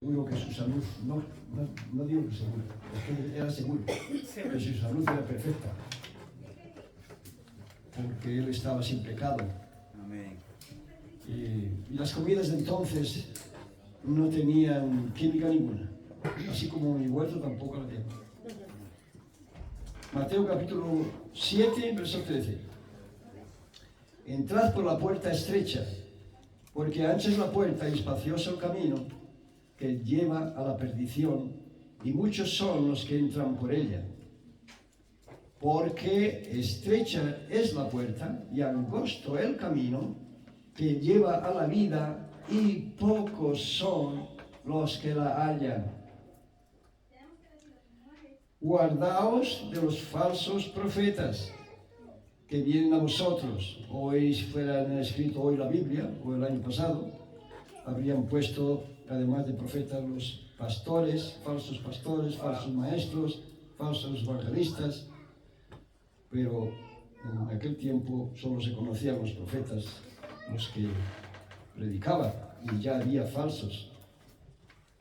Seguro que su salud, no digo que seguro, es que era seguro, que su salud era perfecta, porque él estaba sin pecado. Amén. Y las comidas de entonces no tenían química ninguna, así como mi huerto tampoco la tiene. Mateo capítulo 7, verso 13. Entrad por la puerta estrecha, porque ancha es la puerta y espacioso el camino que lleva a la perdición, y muchos son los que entran por ella. Porque estrecha es la puerta y angosto el camino que lleva a la vida, y pocos son los que la hallan. Guardaos de los falsos profetas que vienen a vosotros. Hoy, si fueran escrito hoy la Biblia, o el año pasado, habrían puesto, además de profetas, los pastores, falsos maestros, falsos evangelistas, pero en aquel tiempo solo se conocían los profetas, los que predicaban, y ya había falsos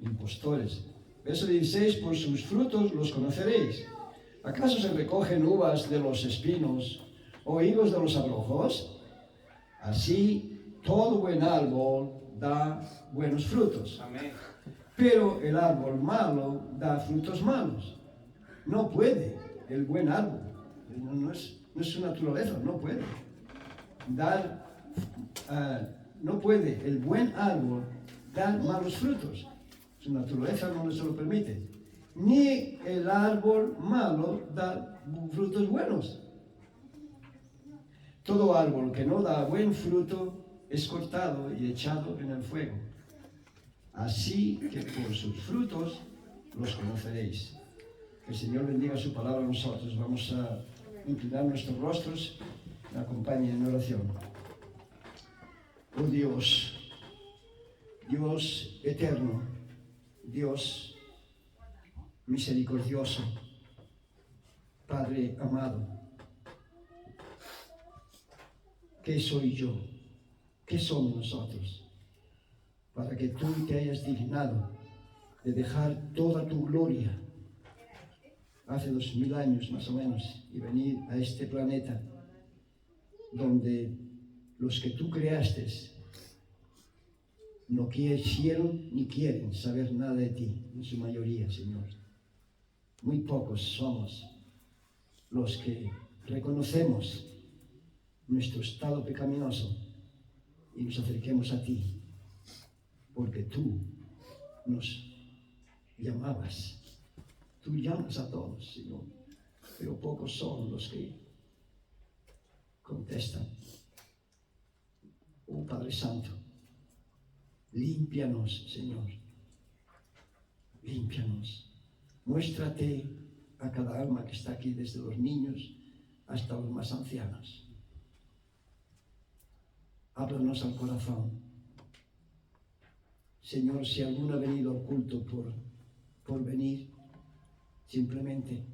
impostores. Verso 16, por sus frutos los conoceréis. ¿Acaso se recogen uvas de los espinos o higos de los abrojos? Así, todo buen árbol da buenos frutos. Amén. Pero el árbol malo da frutos malos. No puede el buen árbol, no es su naturaleza, no puede dar, no puede el buen árbol dar malos frutos. Su naturaleza no se lo permite. Ni el árbol malo da frutos buenos. Todo árbol que no da buen fruto es cortado y echado en el fuego. Así que por sus frutos los conoceréis. Que el Señor bendiga su palabra a nosotros. Vamos a inclinar nuestros rostros y me acompañen en oración. Oh Dios, Dios eterno, Dios misericordioso, Padre amado, ¿qué soy yo? ¿Qué somos nosotros? Para que tú te hayas dignado de dejar toda tu gloria hace 2000 años más o menos y venir a este planeta donde los que tú creaste no quisieron ni quieren saber nada de ti, en su mayoría, Señor. Muy pocos somos los que reconocemos nuestro estado pecaminoso y nos acerquemos a ti, porque tú nos llamabas. Tú llamas a todos, Señor, pero pocos son los que contestan. Oh Padre Santo, límpianos, Señor, límpianos. Muéstrate a cada alma que está aquí, desde los niños hasta los más ancianos. Háblanos al corazón. Señor, si alguno ha venido al culto por venir, simplemente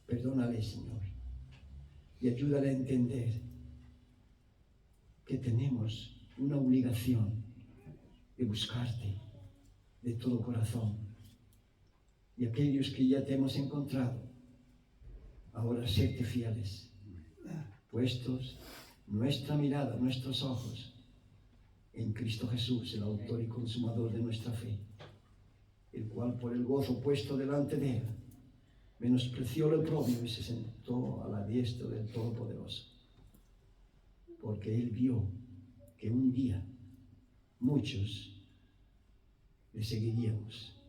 perdónale, Señor, y ayúdale a entender que tenemos una obligación de buscarte de todo corazón. Y aquellos que ya te hemos encontrado, ahora serte fieles, puestos nuestra mirada, nuestros ojos en Cristo Jesús, el autor y consumador de nuestra fe, el cual por el gozo puesto delante de él menospreció el oprobio y se sentó a la diestra del Todopoderoso, porque él vio que un día muchos le seguiríamos,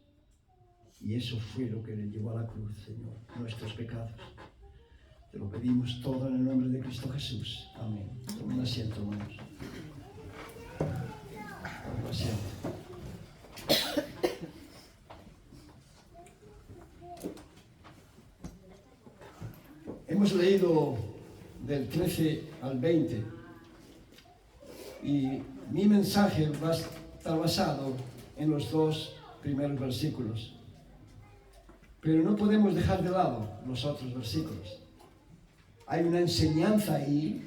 y eso fue lo que le llevó a la cruz, Señor, nuestros pecados. Te lo pedimos todo en el nombre de Cristo Jesús. Amén. Tomen asiento, hermanos. Tomen asiento. Hemos leído del 13 al 20 y mi mensaje va a estar basado en los dos primeros versículos. Pero no podemos dejar de lado los otros versículos. Hay una enseñanza ahí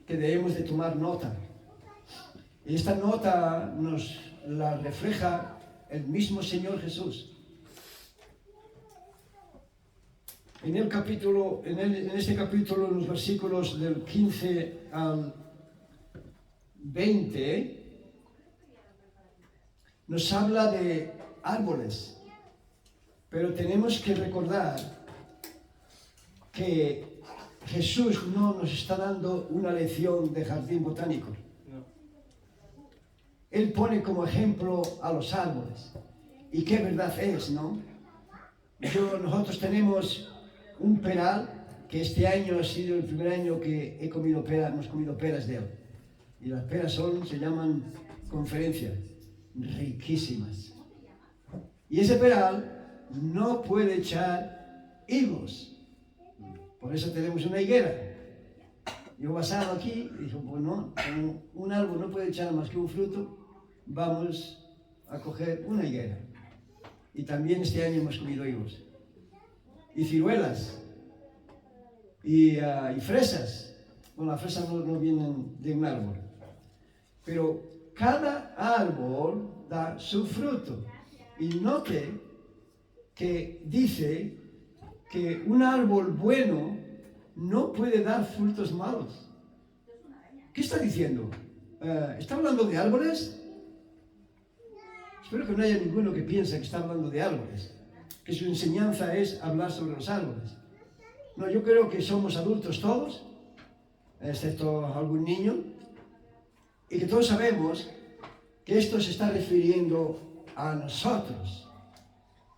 que debemos de tomar nota. Y esta nota nos la refleja el mismo Señor Jesús. En este capítulo, en los versículos del 15 al 20, nos habla de árboles, pero tenemos que recordar que Jesús no nos está dando una lección de jardín botánico. No. Él pone como ejemplo a los árboles. Y qué verdad es, ¿no? Nosotros tenemos un peral que este año ha sido el primer año que hemos comido peras de él. Y las peras se llaman conferencia, riquísimas. Y ese peral no puede echar higos. Por eso tenemos una higuera. Yo basado aquí, dijo, pues no, como un árbol no puede echar más que un fruto, vamos a coger una higuera. Y también este año hemos comido higos. Y ciruelas. Y fresas. Bueno, las fresas no vienen de un árbol. Pero cada árbol da su fruto. Y note que dice que un árbol bueno no puede dar frutos malos. ¿Qué está diciendo? ¿Está hablando de árboles? Espero que no haya ninguno que piense que está hablando de árboles, que su enseñanza es hablar sobre los árboles. No, yo creo que somos adultos todos, excepto algún niño, y que todos sabemos que esto se está refiriendo a nosotros,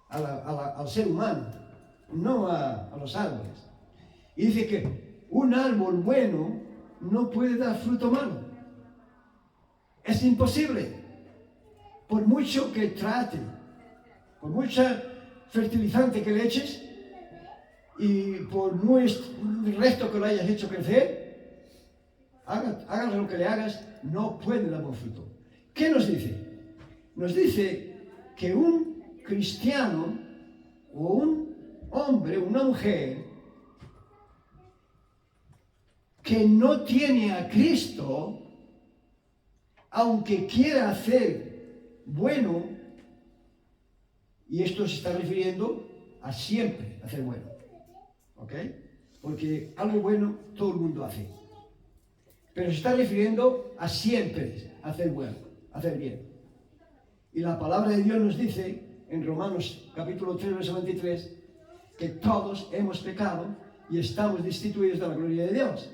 al ser humano, no a los árboles. Y dice que un árbol bueno no puede dar fruto malo. Es imposible. Por mucho que trate, por mucha fertilizante que le eches y por muy resto que lo hayas hecho crecer, hagas lo que le hagas, no puede dar buen fruto. ¿Qué nos dice? Nos dice que un cristiano o un hombre, una mujer que no tiene a Cristo, aunque quiera hacer bueno, y esto se está refiriendo a siempre hacer bueno, ¿ok? Porque algo bueno todo el mundo hace, pero se está refiriendo a siempre hacer bueno, hacer bien. Y la palabra de Dios nos dice en Romanos capítulo 3, verso 23, que todos hemos pecado y estamos destituidos de la gloria de Dios.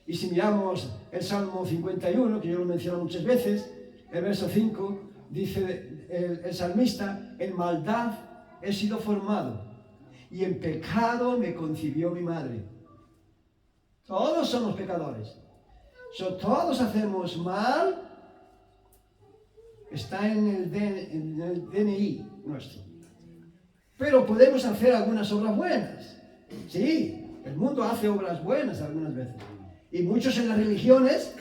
Y si miramos el Salmo 51, que yo lo menciono muchas veces, el verso 5, dice el salmista, en maldad he sido formado y en pecado me concibió mi madre. Todos somos pecadores. Todos hacemos mal. Está en el DNI nuestro. Pero podemos hacer algunas obras buenas. Sí, el mundo hace obras buenas algunas veces. Y muchos en las religiones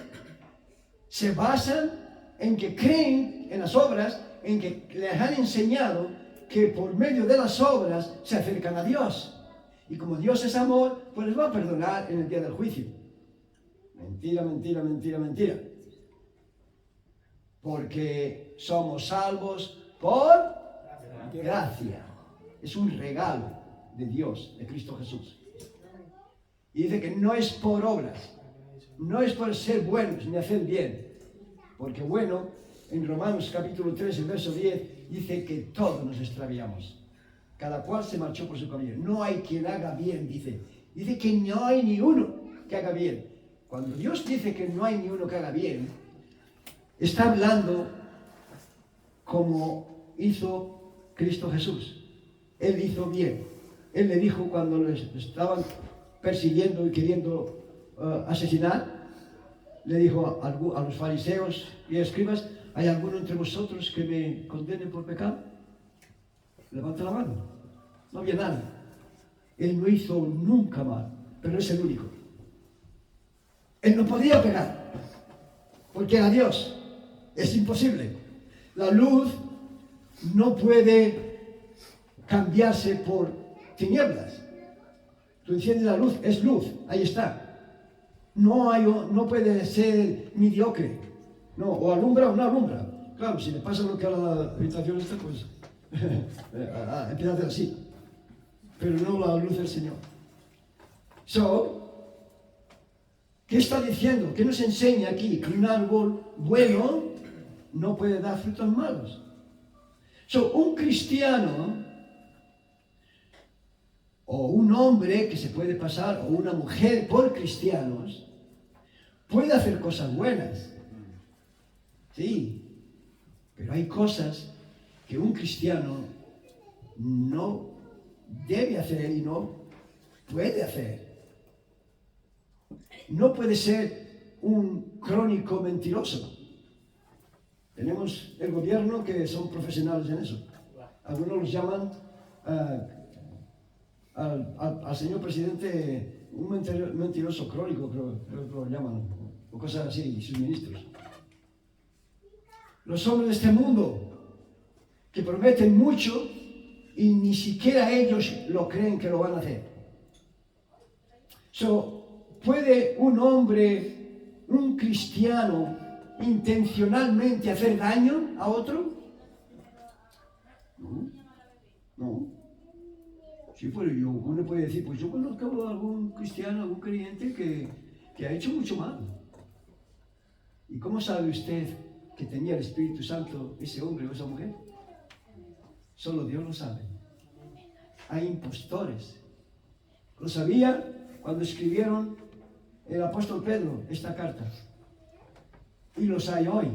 se basan en que creen en las obras, en que les han enseñado que por medio de las obras se acercan a Dios. Y como Dios es amor, pues les va a perdonar en el día del juicio. Mentira, mentira, mentira, mentira. Porque somos salvos por gracia. Es un regalo de Dios, de Cristo Jesús. Y dice que no es por obras, no es por ser buenos ni hacer bien. Porque bueno, en Romanos capítulo 3, el verso 10, dice que todos nos extraviamos. Cada cual se marchó por su camino. No hay quien haga bien, dice. Dice que no hay ni uno que haga bien. Cuando Dios dice que no hay ni uno que haga bien, está hablando como hizo Cristo Jesús. Él hizo bien. Él le dijo cuando les estaban persiguiendo y queriendo asesinar, le dijo a los fariseos y escribas, ¿hay alguno entre vosotros que me condene por pecado? Levanta la mano. No había nadie. Él no hizo nunca mal, pero es el único. Él no podía pegar, porque era Dios. Es imposible. La luz no puede cambiarse por tinieblas. Tú enciendes la luz, es luz, ahí está. No puede ser mediocre. No, o alumbra o no alumbra. Claro, si le pasa lo que a la habitación esta, pues empieza a hacer así. Pero no la luz del Señor. ¿Qué está diciendo? ¿Qué nos enseña aquí? Que un árbol bueno no puede dar frutos malos. Un cristiano o un hombre que se puede pasar o una mujer por cristianos puede hacer cosas buenas. Sí, pero hay cosas que un cristiano no debe hacer y no puede hacer. No puede ser un crónico mentiroso. Tenemos el gobierno que son profesionales en eso. Algunos los llaman al señor presidente un mentiroso crónico, creo que lo llaman, o cosas así, y sus ministros. Los hombres de este mundo que prometen mucho y ni siquiera ellos lo creen que lo van a hacer. ¿Puede un hombre, un cristiano, intencionalmente hacer daño a otro? No. Si fuera yo, uno puede decir, pues yo conozco a algún cristiano, algún creyente que ha hecho mucho mal. ¿Y cómo sabe usted que tenía el Espíritu Santo ese hombre o esa mujer? Solo Dios lo sabe. Hay impostores. Lo sabía cuando escribieron el apóstol Pedro esta carta. Y los hay hoy.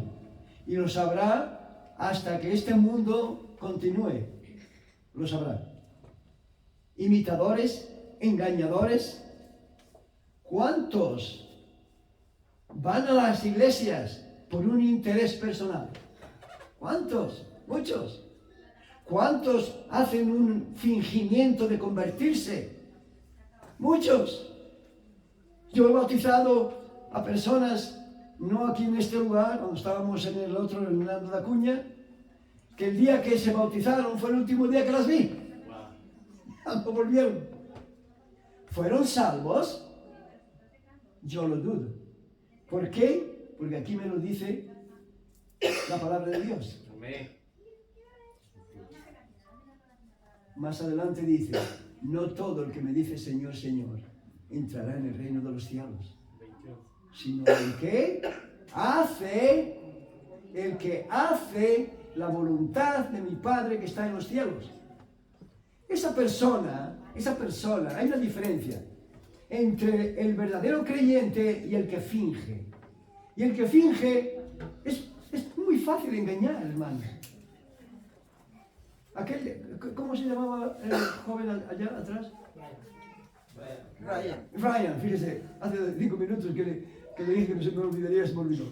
Y lo sabrá hasta que este mundo continúe. Lo sabrá. Imitadores, engañadores. ¿Cuántos van a las iglesias por un interés personal? ¿Cuántos? Muchos. ¿Cuántos hacen un fingimiento de convertirse? Muchos. Yo he bautizado a personas, no aquí en este lugar, cuando estábamos en el otro, en Hernando de Acuña, que el día que se bautizaron fue el último día que las vi. No volvieron. ¿Fueron salvos? Yo lo dudo. ¿Por qué? Porque aquí me lo dice la palabra de Dios. Más adelante dice, no todo el que me dice Señor, Señor, entrará en el reino de los cielos, sino el que hace la voluntad de mi Padre que está en los cielos. Esa persona, hay una diferencia entre el verdadero creyente y el que finge. Y el que finge es muy fácil engañar, hermano. ¿Cómo se llamaba el joven allá atrás? Ryan, fíjese, hace 5 minutos que le dije que no se me olvidaría, se me olvidó.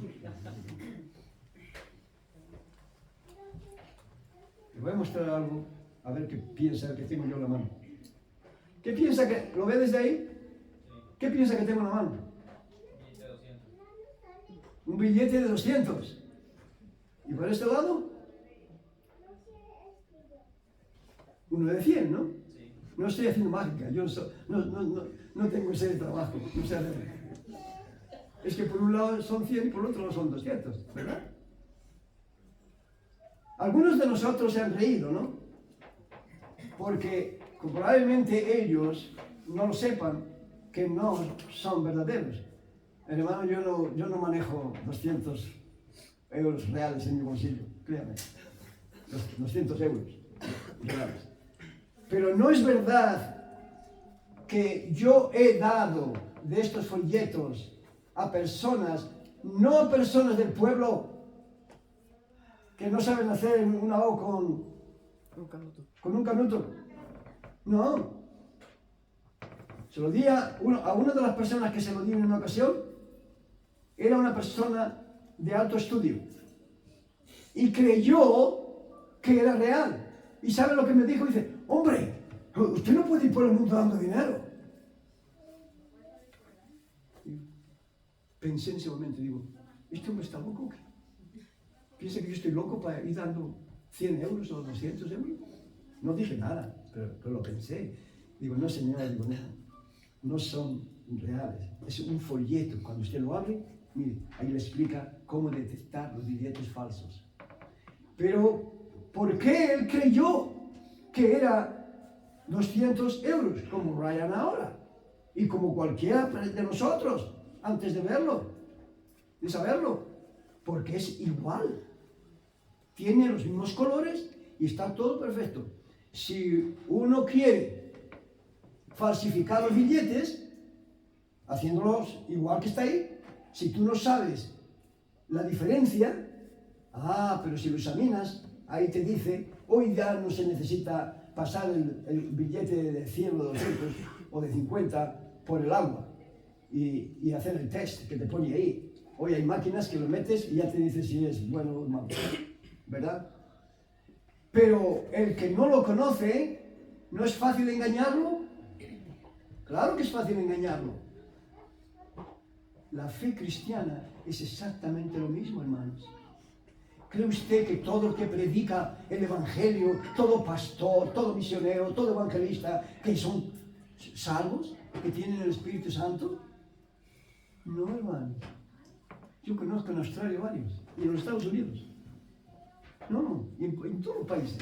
Le voy a mostrar algo, a ver qué piensa que tengo yo en la mano. ¿Qué piensa que, lo ve desde ahí? ¿Qué piensa que tengo en la mano? Un billete de 200. ¿Y por este lado? Uno de 100, ¿no? Sí. No estoy haciendo mágica, yo no tengo ese trabajo, no sé hacerlo. Es que por un lado son 100 y por otro lado son 200, ¿verdad? Algunos de nosotros se han reído, ¿no? Porque probablemente ellos no lo sepan, que no son verdaderos. Hermano, yo no manejo 200 euros reales en mi bolsillo, créame. 200 euros reales. Pero no es verdad que yo he dado de estos folletos a personas, no a personas del pueblo que no saben hacer una O con un canuto. No. Se lo di a una de las personas que se lo di en una ocasión, era una persona de alto estudio. Y creyó que era real. ¿Y sabe lo que me dijo? Dice, hombre, usted no puede ir por el mundo dando dinero. Y pensé en ese momento, digo, ¿este hombre está loco? ¿Piensa que yo estoy loco para ir dando 100 euros o 200 euros? No dije nada, pero lo pensé. Digo, no señora, digo, no son reales. Es un folleto. Cuando usted lo abre, mire, ahí le explica cómo detectar los billetes falsos. Pero, ¿por qué él creyó que era 200 euros, como Ryan ahora? Y como cualquiera de nosotros, antes de verlo, de saberlo. Porque es igual. Tiene los mismos colores y está todo perfecto. Si uno quiere falsificar los billetes, haciéndolos igual que está ahí, si tú no sabes la diferencia, pero si lo examinas, ahí te dice, hoy ya no se necesita pasar el billete de 100 o de 200 o de 50 por el agua y hacer el test que te pone ahí. Hoy hay máquinas que lo metes y ya te dice si es bueno o malo, ¿verdad? Pero el que no lo conoce, ¿no es fácil engañarlo? Claro que es fácil engañarlo. La fe cristiana es exactamente lo mismo, hermanos. ¿Cree usted que todo el que predica el Evangelio, todo pastor, todo misionero, todo evangelista, que son salvos, que tienen el Espíritu Santo? No, hermano. Yo conozco en Australia varios, y en los Estados Unidos. No, en todos los países.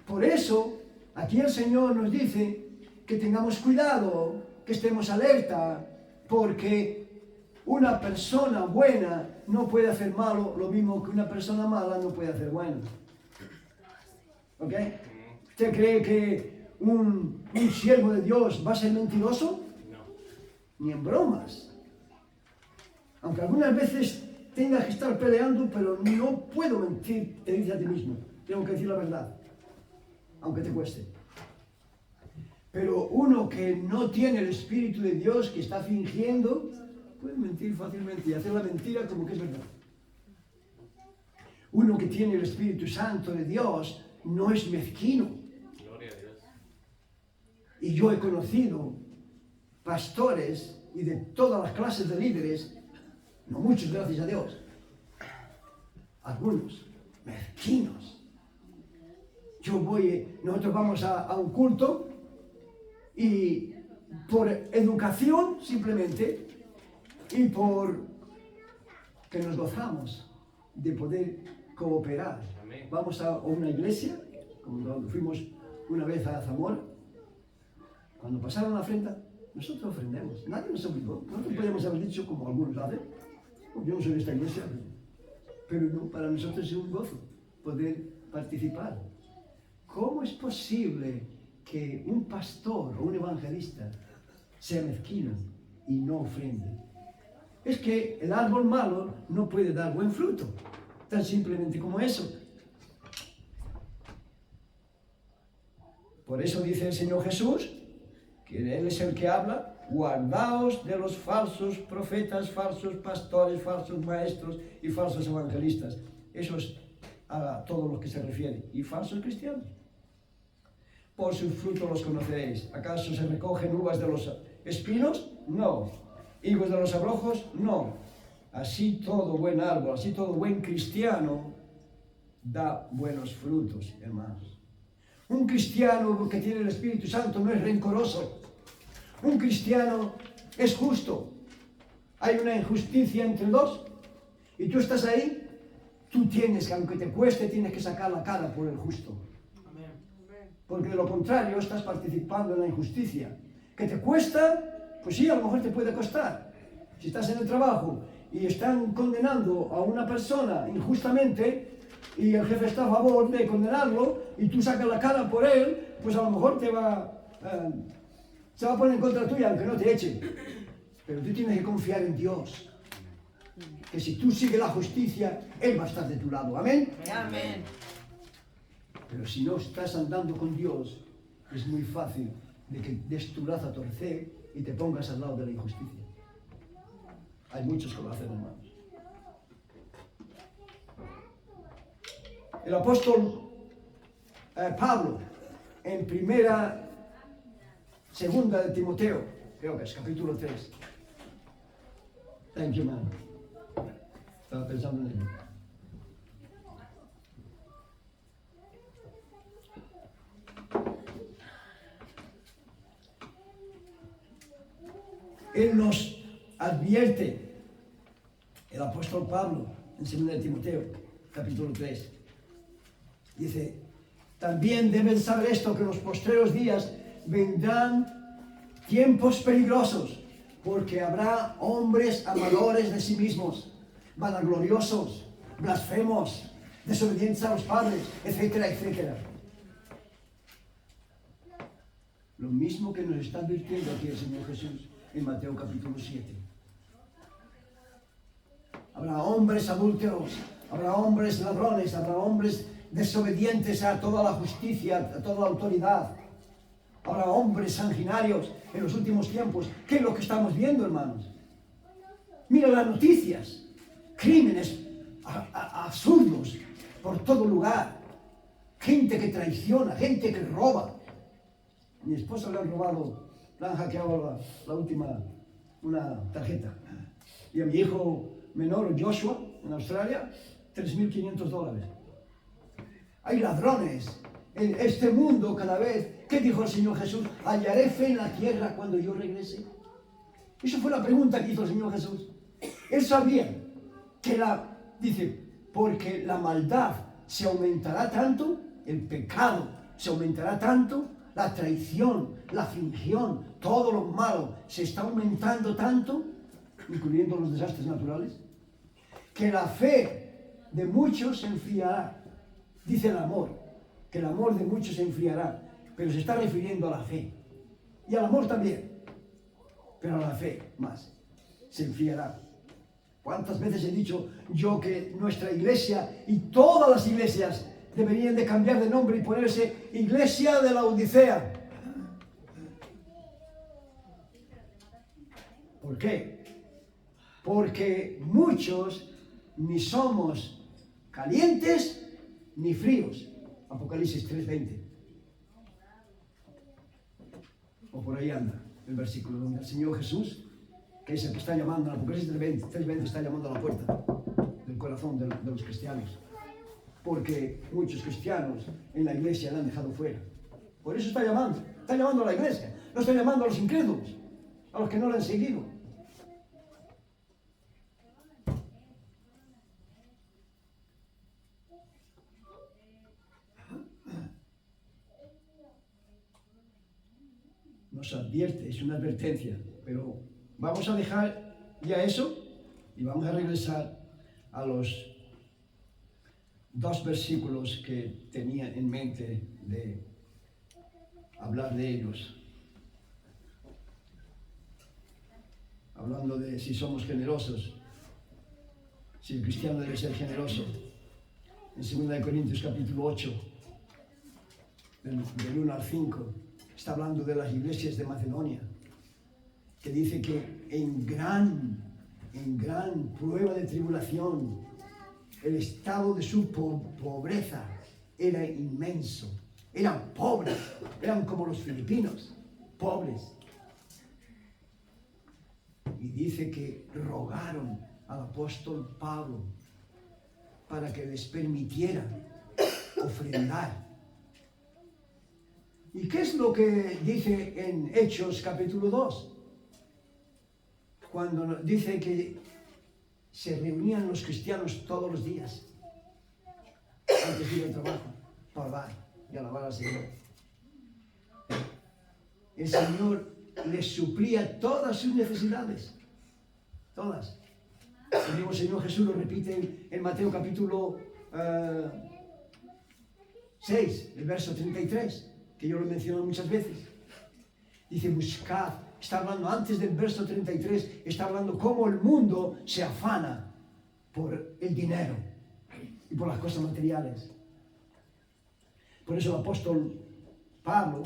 Por eso, aquí el Señor nos dice que tengamos cuidado, que estemos alerta, porque una persona buena no puede hacer malo, lo mismo que una persona mala no puede hacer bueno. ¿Ok? ¿Usted cree que un siervo de Dios va a ser mentiroso? No. Ni en bromas. Aunque algunas veces tengas que estar peleando, pero no puedo mentir, te dice a ti mismo. Tengo que decir la verdad, aunque te cueste. Pero uno que no tiene el Espíritu de Dios, que está fingiendo, puede mentir fácilmente y hacer la mentira como que es verdad. Uno que tiene el Espíritu Santo de Dios no es mezquino. Gloria a Dios. Y yo he conocido pastores y de todas las clases de líderes, no muchos, gracias a Dios, algunos mezquinos. Nosotros vamos a un culto y por educación simplemente y por que nos gozamos de poder cooperar. Amén. Vamos a una iglesia, como fuimos una vez a Zamora, cuando pasaron la ofrenda, nosotros ofrendemos, nadie nos obligó, nosotros podemos haber dicho como algunos hacen, yo no soy de esta iglesia, pero no, para nosotros es un gozo poder participar. ¿Cómo es posible que un pastor o un evangelista sea mezquino y no ofrende? Es que el árbol malo no puede dar buen fruto, tan simplemente como eso. Por eso dice el Señor Jesús, que Él es el que habla, guardaos de los falsos profetas, falsos pastores, falsos maestros y falsos evangelistas. Eso es a todos los que se refiere. Y falsos cristianos. Por sus frutos los conoceréis. ¿Acaso se recogen uvas de los espinos? No. ¿Higos de los abrojos? No. Así todo buen árbol, así todo buen cristiano da buenos frutos, hermanos. Un cristiano que tiene el Espíritu Santo no es rencoroso. Un cristiano es justo. Hay una injusticia entre dos y tú estás ahí, tú tienes que, aunque te cueste, tienes que sacar la cara por el justo. Porque de lo contrario estás participando en la injusticia. Que te cuesta, pues sí, a lo mejor te puede costar. Si estás en el trabajo y están condenando a una persona injustamente y el jefe está a favor de condenarlo y tú sacas la cara por él, pues a lo mejor se va a poner en contra tuya, aunque no te echen. Pero tú tienes que confiar en Dios. Que si tú sigues la justicia, Él va a estar de tu lado. ¿Amén? Amén. Pero si no estás andando con Dios, es muy fácil de que des tu brazo a torcer y te pongas al lado de la injusticia. Hay muchos que lo hacen, hermanos. El apóstol Pablo, en segunda de Timoteo, creo que es capítulo 3. Thank you, man. Estaba pensando en ello. Él nos advierte, el apóstol Pablo, en 2 de Timoteo, capítulo 3, Dice, también deben saber esto, que en los postreros días vendrán tiempos peligrosos, porque habrá hombres amadores de sí mismos, vanagloriosos, blasfemos, desobedientes a los padres, etcétera, etcétera. Lo mismo que nos está advirtiendo aquí el Señor Jesús en Mateo capítulo 7. Habrá hombres adúlteros, habrá hombres ladrones, habrá hombres desobedientes a toda la justicia, a toda la autoridad. Habrá hombres sanguinarios en los últimos tiempos. ¿Qué es lo que estamos viendo, hermanos? Mira las noticias. Crímenes absurdos por todo lugar. Gente que traiciona, gente que roba. A mi esposa le han robado, le han hackeado la última, una tarjeta. Y a mi hijo menor, Joshua, en Australia, $3.500. Hay ladrones en este mundo cada vez. ¿Qué dijo el Señor Jesús? ¿Hallaré fe en la tierra cuando yo regrese? Esa fue la pregunta que hizo el Señor Jesús. Él sabía que dice, porque la maldad se aumentará tanto, el pecado se aumentará tanto, la traición, la fingión, todo lo malo se está aumentando tanto, incluyendo los desastres naturales, que la fe de muchos se enfriará. Dice el amor, que el amor de muchos se enfriará, pero se está refiriendo a la fe. Y al amor también, pero a la fe más, se enfriará. ¿Cuántas veces he dicho yo que nuestra iglesia y todas las iglesias deberían de cambiar de nombre y ponerse Iglesia de la Odisea? ¿Por qué? Porque muchos ni somos calientes ni fríos. Apocalipsis 3:20. O por ahí anda el versículo donde el Señor Jesús, que es el que está llamando, en Apocalipsis 3:20 está llamando a la puerta del corazón de los cristianos. Porque muchos cristianos en la iglesia la han dejado fuera. Por eso está llamando a la iglesia, no está llamando a los incrédulos, a los que no le han seguido. Nos advierte, es una advertencia, pero vamos a dejar ya eso y vamos a regresar a los 2 versículos que tenía en mente de hablar de ellos. Hablando de si somos generosos, si el cristiano debe ser generoso. En 2 Corintios capítulo 8, del 1 al 5, está hablando de las iglesias de Macedonia, que dice que en gran prueba de tribulación, el estado de su pobreza era inmenso. Eran pobres, eran como los filipinos, pobres. Y dice que rogaron al apóstol Pablo para que les permitiera ofrendar. ¿Y qué es lo que dice en Hechos capítulo 2? Cuando dice que se reunían los cristianos todos los días antes de ir al trabajo para dar y alabar al Señor. El Señor les suplía todas sus necesidades, todas. El mismo Señor Jesús lo repite en Mateo capítulo 6, el verso 33, que yo lo menciono muchas veces. Dice, buscad. Está hablando antes del verso 33, está hablando cómo el mundo se afana por el dinero y por las cosas materiales. Por eso el apóstol Pablo,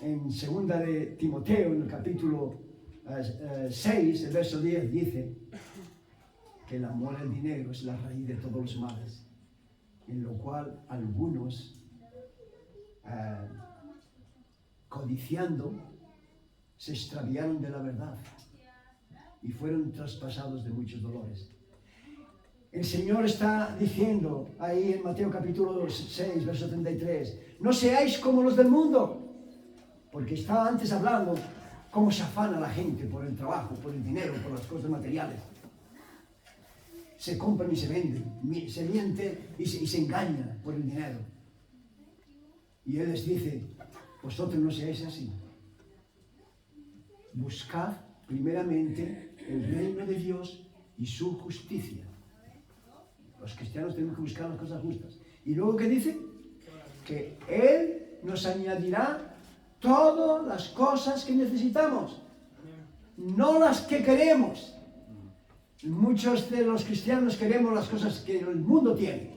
en 2 de Timoteo, en el capítulo 6, el verso 10, dice que el amor al dinero es la raíz de todos los males, en lo cual algunos, codiciando, se extraviaron de la verdad y fueron traspasados de muchos dolores. El Señor está diciendo ahí en Mateo capítulo 6, verso 33, no seáis como los del mundo, porque está antes hablando cómo se afana la gente por el trabajo, por el dinero, por las cosas materiales. Se compran y se venden, se miente y se engaña por el dinero. Y Él les dice, vosotros no seáis así. Buscad primeramente el reino de Dios y su justicia. Los cristianos tenemos que buscar las cosas justas. Y luego, ¿qué dice? Que Él nos añadirá todas las cosas que necesitamos, no las que queremos. Muchos de los cristianos queremos las cosas que el mundo tiene,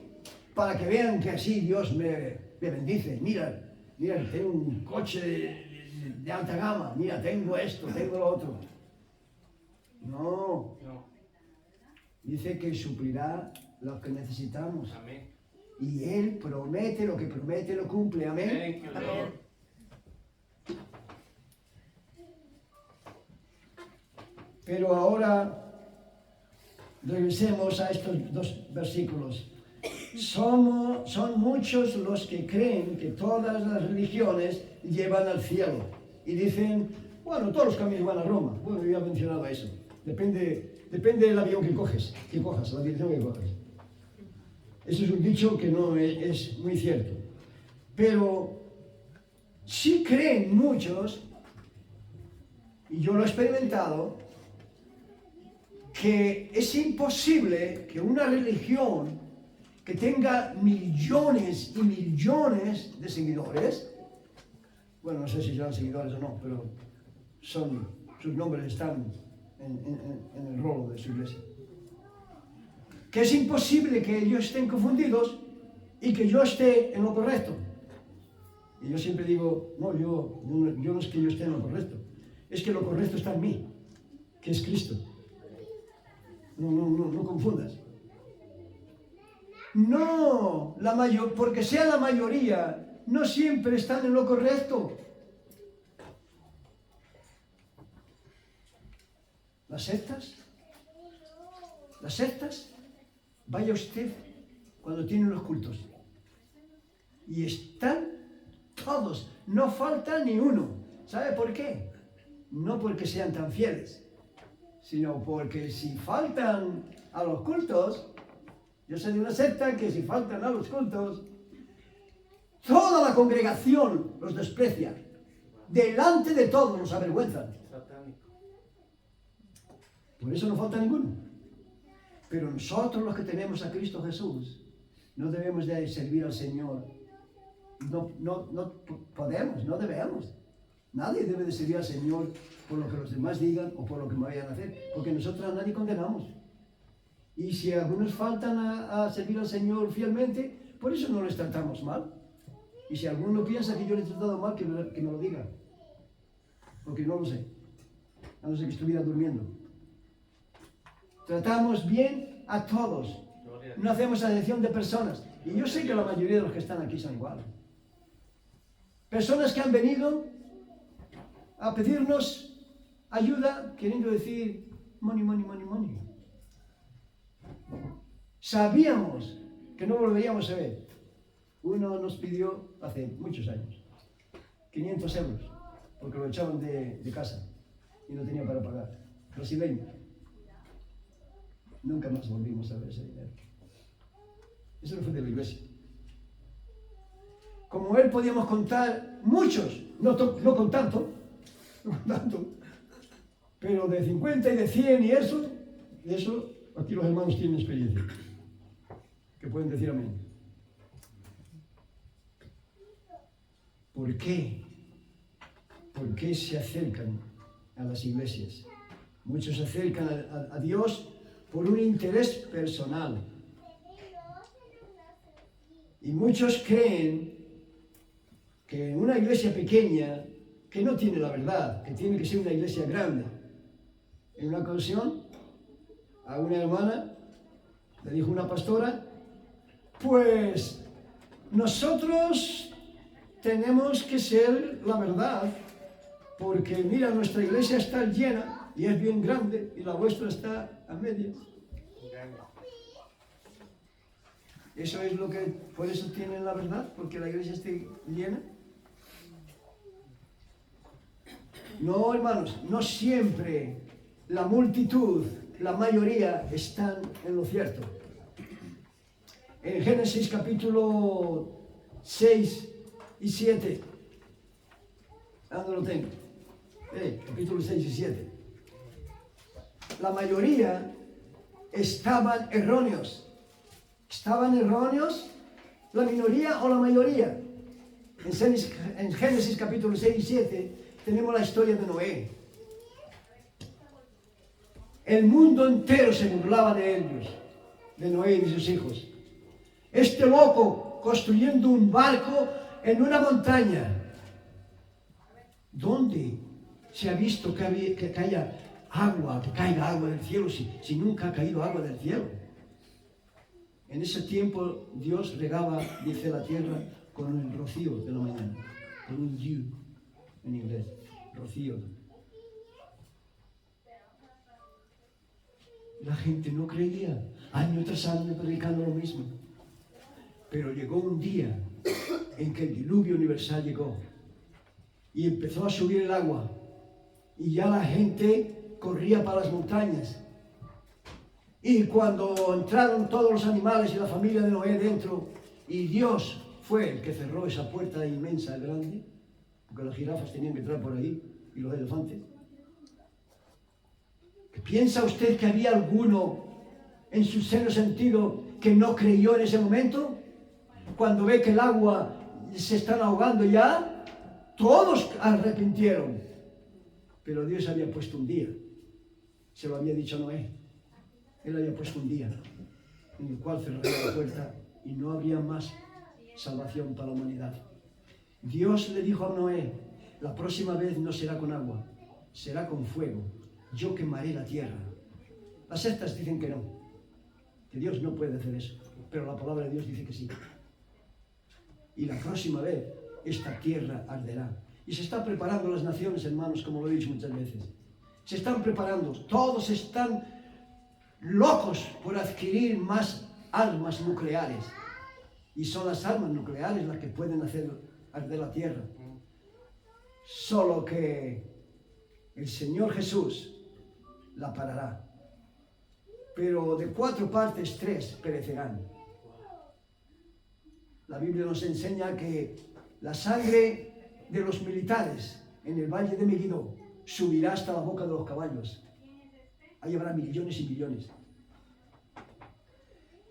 para que vean que así Dios me bendice. Mira, tengo un coche de alta gama, mira, tengo esto, tengo lo otro. No. Dice que suplirá lo que necesitamos. Amén. Y Él promete, lo que promete lo cumple. Amén. Amén. Pero ahora regresemos a estos dos versículos. Son muchos los que creen que todas las religiones llevan al cielo. Y dicen, bueno, todos los caminos van a Roma. Bueno, yo ya he mencionado eso. Depende del avión que cojas, la dirección que cojas. Eso es un dicho que no es muy cierto. Pero sí creen muchos, y yo lo he experimentado, que es imposible que una religión que tenga millones y millones de seguidores, bueno, no sé si serán seguidores o no, pero sus nombres están en el rolo de su iglesia, que es imposible que ellos estén confundidos y que yo esté en lo correcto. Y yo siempre digo, no, yo no es que yo esté en lo correcto, es que lo correcto está en mí, que es Cristo. No confundas. No, porque sea la mayoría, no siempre están en lo correcto. Las sectas, vaya usted cuando tienen los cultos. Y están todos, no falta ni uno. ¿Sabe por qué? No porque sean tan fieles, sino porque si faltan a los cultos, yo soy de una secta que si faltan a los cultos, toda la congregación los desprecia, delante de todos los avergüenzan. Por eso no falta ninguno. Pero nosotros los que tenemos a Cristo Jesús, no debemos de servir al Señor. No podemos, no debemos. Nadie debe de servir al Señor por lo que los demás digan o por lo que me vayan a hacer, porque nosotros a nadie condenamos. Y si algunos faltan a servir al Señor fielmente, por eso no les tratamos mal. Y si alguno piensa que yo le he tratado mal, que me lo diga. Porque no lo sé. A no ser que estuviera durmiendo. Tratamos bien a todos. No hacemos acepción de personas. Y yo sé que la mayoría de los que están aquí son iguales. Personas que han venido a pedirnos ayuda, queriendo decir money, money, money, money. Sabíamos que no volveríamos a ver. Uno nos pidió hace muchos años 500 euros porque lo echaban de casa y no tenía para pagar. Brasileño. Nunca más volvimos a ver ese dinero. Eso no fue de la iglesia. Como él podíamos contar muchos, no con tanto, pero de 50 y de 100 y eso aquí los hermanos tienen experiencia, que pueden decir amén. ¿Por qué? ¿Por qué se acercan a las iglesias? Muchos se acercan a Dios por un interés personal. Y muchos creen que en una iglesia pequeña, que no tiene la verdad, que tiene que ser una iglesia grande. En una ocasión, a una hermana le dijo una pastora, pues nosotros tenemos que ser la verdad, porque mira, nuestra iglesia está llena y es bien grande y la vuestra está a medias. ¿Eso es lo que, por eso tienen la verdad? ¿Porque la iglesia esté llena? No, hermanos, no siempre la multitud, la mayoría están en lo cierto. En Génesis capítulo 6, y 7. ¿Dónde lo tengo? Capítulo 6 y 7. La mayoría estaban erróneos. ¿Estaban erróneos la minoría o la mayoría? En Génesis capítulo 6 y 7 tenemos la historia de Noé. El mundo entero se burlaba de ellos, de Noé y de sus hijos. Este loco construyendo un barco en una montaña. ¿Dónde se ha visto que caiga agua del cielo si nunca ha caído agua del cielo? En ese tiempo Dios regaba, dice, la tierra con el rocío de la mañana, con un dew en inglés, rocío. La gente no creía, año tras año predicando lo mismo. Pero llegó un día en que el diluvio universal llegó y empezó a subir el agua y ya la gente corría para las montañas. Y cuando entraron todos los animales y la familia de Noé dentro, y Dios fue el que cerró esa puerta inmensa, grande, porque las jirafas tenían que entrar por ahí y los elefantes. ¿Piensa usted que había alguno en su seno sentido que no creyó en ese momento? Cuando ve que el agua se están ahogando ya, todos arrepintieron. Pero Dios había puesto un día, se lo había dicho a Noé. Él había puesto un día en el cual cerraría la puerta y no habría más salvación para la humanidad. Dios le dijo a Noé, la próxima vez no será con agua, será con fuego. Yo quemaré la tierra. Las sectas dicen que no, que Dios no puede hacer eso, pero la palabra de Dios dice que sí. Y la próxima vez esta tierra arderá. Y se están preparando las naciones, hermanos, como lo he dicho muchas veces. Se están preparando, todos están locos por adquirir más armas nucleares. Y son las armas nucleares las que pueden hacer arder la tierra. Solo que el Señor Jesús la parará. Pero de 4 partes, 3 perecerán. La Biblia nos enseña que la sangre de los militares en el valle de Megiddo subirá hasta la boca de los caballos. Ahí habrá millones y millones.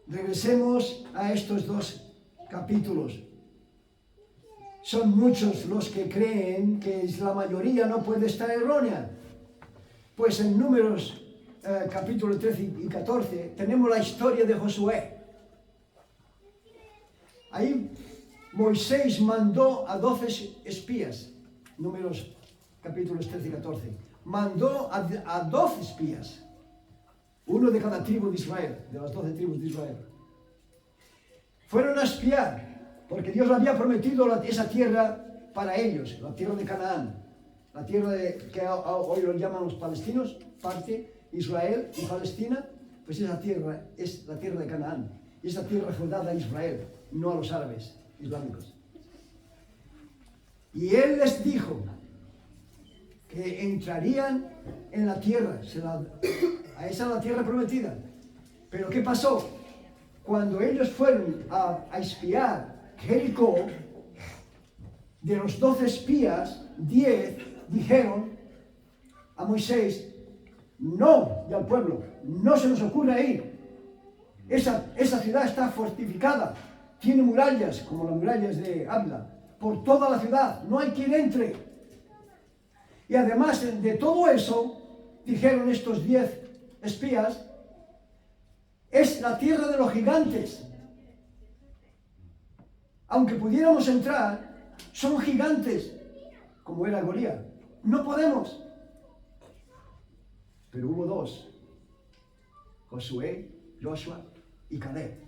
Regresemos a estos 2 capítulos. Son muchos los que creen que la mayoría no puede estar errónea. Pues en Números capítulo 13 y 14 tenemos la historia de Josué. Ahí Moisés mandó a 12 espías, Números capítulos 13 y 14. Mandó a 12 espías, uno de cada tribu de Israel, de las 12 tribus de Israel. Fueron a espiar, porque Dios había prometido esa tierra para ellos, la tierra de Canaán, la tierra que hoy lo llaman los palestinos, parte Israel y Palestina, pues esa tierra es la tierra de Canaán, y esa tierra fue dada a Israel, no a los árabes islámicos. Y él les dijo que entrarían en la tierra, a esa la tierra prometida. Pero ¿qué pasó? Cuando ellos fueron a espiar Jericó, de los 12 espías, 10 dijeron a Moisés, no, y al pueblo, no se nos ocurra ir. Esa ciudad está fortificada, tiene murallas, como las murallas de Ávila, por toda la ciudad, no hay quien entre. Y además de todo eso, dijeron estos 10 espías, es la tierra de los gigantes. Aunque pudiéramos entrar, son gigantes, como era Goliat. No podemos. Pero hubo 2, Josué, Joshua y Caleb,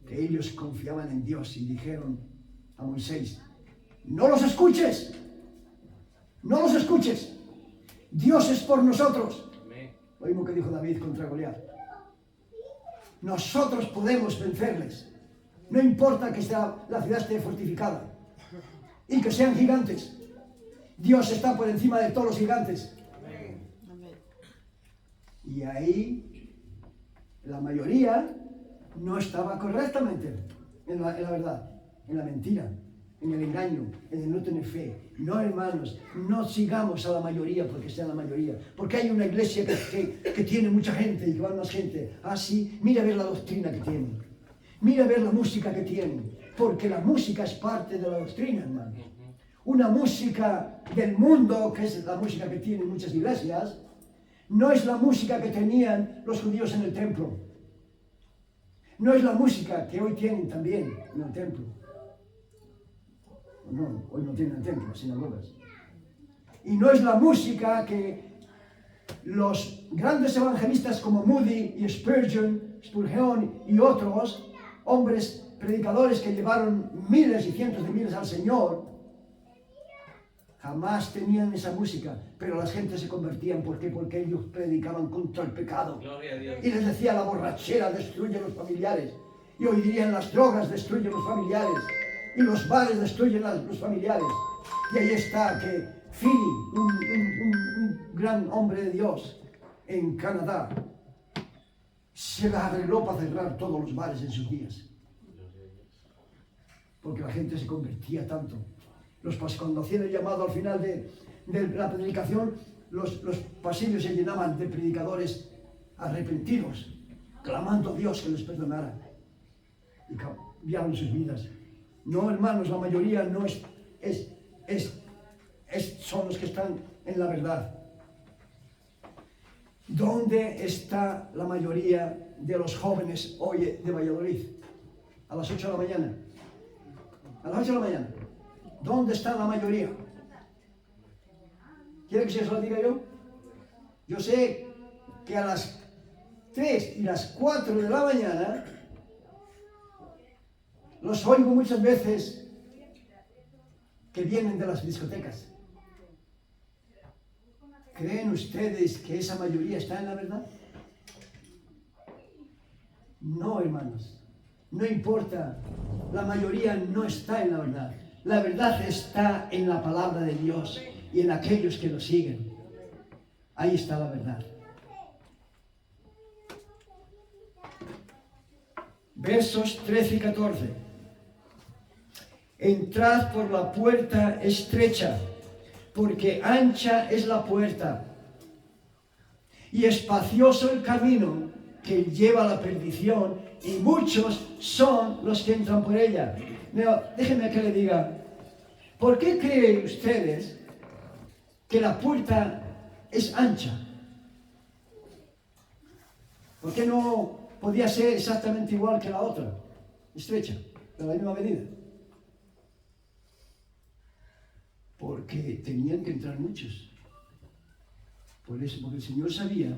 que ellos confiaban en Dios y dijeron a Moisés, no los escuches, no los escuches, Dios es por nosotros. Lo mismo que dijo David contra Goliat. Nosotros podemos vencerles, no importa que la ciudad esté fortificada y que sean gigantes. Dios está por encima de todos los gigantes. Y ahí la mayoría no estaba correctamente en la verdad, en la mentira, en el engaño, en el no tener fe. No, hermanos, no sigamos a la mayoría porque sea la mayoría. Porque hay una iglesia que tiene mucha gente y que va más gente. Ah, sí, mira a ver la doctrina que tiene. Mira a ver la música que tiene. Porque la música es parte de la doctrina, hermanos. Una música del mundo, que es la música que tienen muchas iglesias, no es la música que tenían los judíos en el templo. No es la música que hoy tienen también en el templo. No, hoy no tienen el templo, las sinagogas. Y no es la música que los grandes evangelistas como Moody y Spurgeon y otros hombres predicadores que llevaron miles y cientos de miles al Señor, jamás tenían esa música, pero las gentes se convertían. ¿Por qué? Porque ellos predicaban contra el pecado. Gloria a Dios. Y les decía, la borrachera destruye los familiares. Y hoy dirían, las drogas destruyen los familiares. Y los bares destruyen los familiares. Y ahí está que Finney, un gran hombre de Dios en Canadá, se la arregló para cerrar todos los bares en sus días. Porque la gente se convertía tanto. Cuando hacían el llamado al final de la predicación, los pasillos se llenaban de predicadores arrepentidos, clamando a Dios que les perdonara. Y cambiaron sus vidas. No, hermanos, la mayoría no son los que están en la verdad. ¿Dónde está la mayoría de los jóvenes hoy de Valladolid? A las 8 de la mañana. A las 8 de la mañana. ¿Dónde está la mayoría? ¿Quiere que se lo diga yo? Yo sé que a las 3 y las 4 de la mañana los oigo muchas veces que vienen de las discotecas. ¿Creen ustedes que esa mayoría está en la verdad? No, hermanos. No importa. La mayoría no está en la verdad. La verdad está en la palabra de Dios y en aquellos que lo siguen. Ahí está la verdad. Versos 13 y 14. Entrad por la puerta estrecha, porque ancha es la puerta y espacioso el camino que lleva a la perdición, y muchos son los que entran por ella. No, déjenme que le diga, ¿por qué creen ustedes que la puerta es ancha? ¿Por qué no podía ser exactamente igual que la otra, estrecha, de la misma medida? Porque tenían que entrar muchos. Por eso, porque el Señor sabía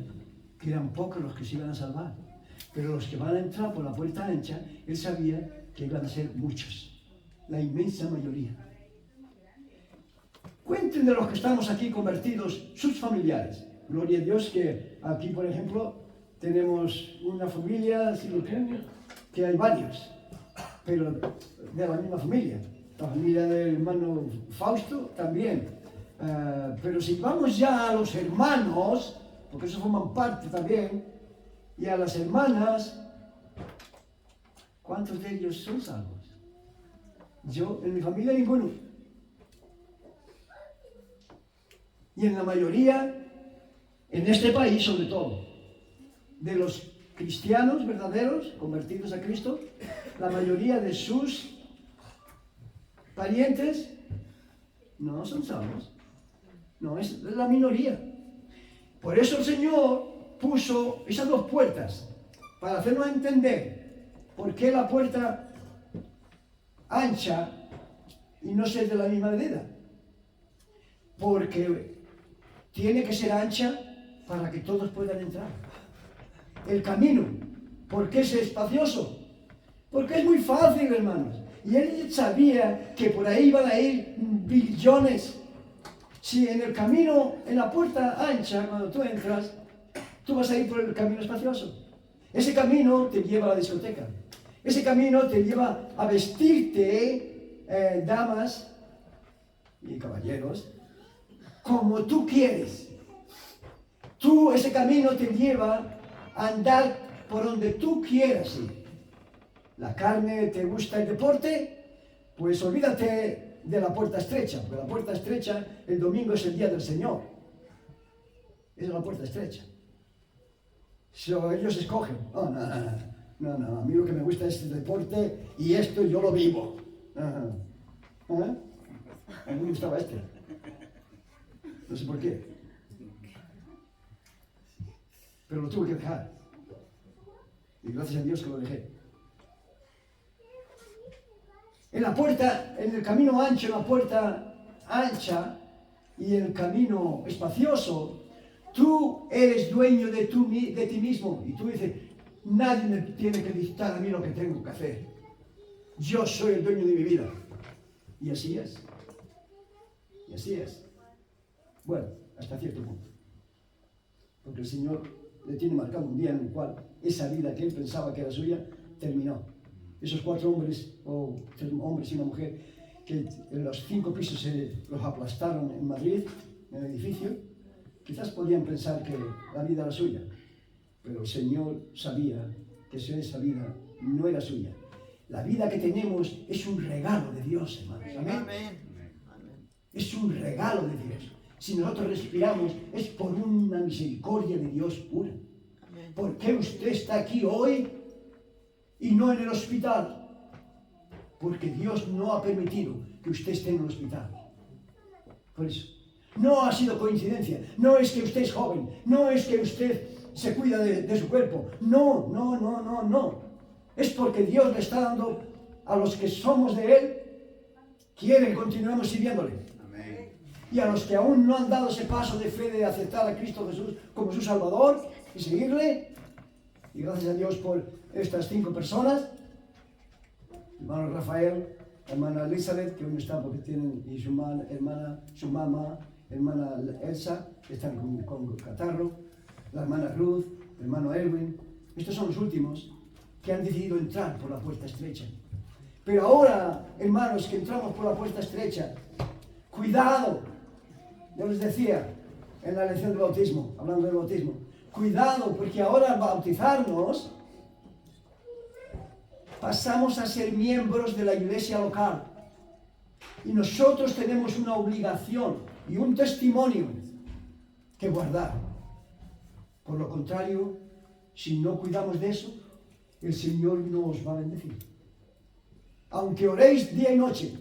que eran pocos los que se iban a salvar. Pero los que van a entrar por la puerta ancha, Él sabía que iban a ser muchos, la inmensa mayoría. Cuenten de los que estamos aquí convertidos, sus familiares. Gloria a Dios que aquí, por ejemplo, tenemos una familia que hay varios, pero de la misma familia. La familia del hermano Fausto también. Pero si vamos ya a los hermanos, porque eso forman parte también, y a las hermanas, ¿cuántos de ellos son salvos? Yo, en mi familia, ninguno. Y en la mayoría, en este país sobre todo, de los cristianos verdaderos, convertidos a Cristo, la mayoría de sus parientes no son salvos. No, es la minoría. Por eso el Señor puso esas dos puertas, para hacernos entender por qué la puerta ancha y no ser de la misma medida. Porque tiene que ser ancha para que todos puedan entrar. El camino, ¿por qué es espacioso? Porque es muy fácil, hermanos. Y él sabía que por ahí iban a ir billones. Si en el camino, en la puerta ancha, cuando tú entras, tú vas a ir por el camino espacioso. Ese camino te lleva a la discoteca. Ese camino te lleva a vestirte, damas y caballeros, como tú quieres. Ese camino te lleva a andar por donde tú quieras ir. La carne te gusta el deporte, pues olvídate de la puerta estrecha, porque la puerta estrecha el domingo es el día del Señor. Esa es la puerta estrecha. Ellos escogen. No, a mí lo que me gusta es el deporte y esto yo lo vivo. A mí me gustaba este. No sé por qué. Pero lo tuve que dejar. Y gracias a Dios que lo dejé. En la puerta, en el camino ancho, en la puerta ancha y el camino espacioso, tú eres dueño de ti mismo. Y tú dices, nadie me tiene que dictar a mí lo que tengo que hacer. Yo soy el dueño de mi vida. Y así es. Y así es. Bueno, hasta cierto punto. Porque el Señor le tiene marcado un día en el cual esa vida que él pensaba que era suya, terminó. Esos 4 hombres, o 3 hombres y una mujer, que en los 5 pisos los aplastaron en Madrid, en el edificio, quizás podían pensar que la vida era suya, pero el Señor sabía que esa vida no era suya. La vida que tenemos es un regalo de Dios, hermanos. Amén. Es un regalo de Dios. Si nosotros respiramos, es por una misericordia de Dios pura. ¿Por qué usted está aquí hoy y no en el hospital? Porque Dios no ha permitido que usted esté en el hospital. Por eso. No ha sido coincidencia. No es que usted es joven. No es que usted se cuida de su cuerpo. No. Es porque Dios le está dando a los que somos de Él, quiere que continuemos sirviéndole. Amén. Y a los que aún no han dado ese paso de fe de aceptar a Cristo Jesús como su Salvador y seguirle. Y gracias a Dios por estas 5 personas. Hermano Rafael, hermana Elizabeth, que hoy no está porque tienen, y su mamá, hermana Elsa, que están con catarro, la hermana Ruth, hermano Erwin. Estos son los últimos que han decidido entrar por la puerta estrecha. Pero ahora, hermanos, que entramos por la puerta estrecha, cuidado. Yo les decía en la lección del bautismo, hablando del bautismo, cuidado, porque ahora al bautizarnos pasamos a ser miembros de la iglesia local. Y nosotros tenemos una obligación y un testimonio que guardar. Por lo contrario, si no cuidamos de eso, el Señor no os va a bendecir. Aunque oréis día y noche,